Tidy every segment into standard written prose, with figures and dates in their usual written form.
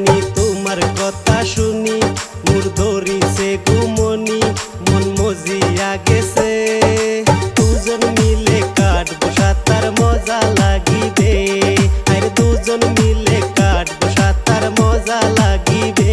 জানি তোমার কথা শুনি মোর ধরিছে ঘুমনি মন মজিয়া গেছে দুজন মিলে কাটবো সাঁতার মজা লাগিবে আর দুজন মিলে কাটবো সাঁতার মজা লাগিবে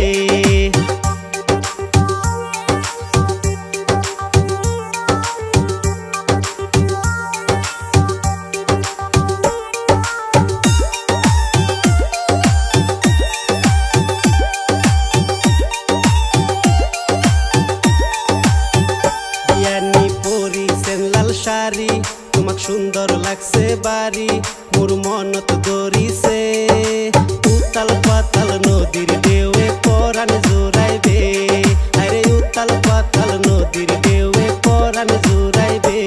শাড়ি তোমাক সুন্দর লাগছে বাড়ি মোর মনত ধরিছে উতাল পাতাল নদীর ঢেউয়ে পরাণ জোড়াইবে আরে উতাল পাতাল নদীর ঢেউয়ে পরাণ জোড়াইবে।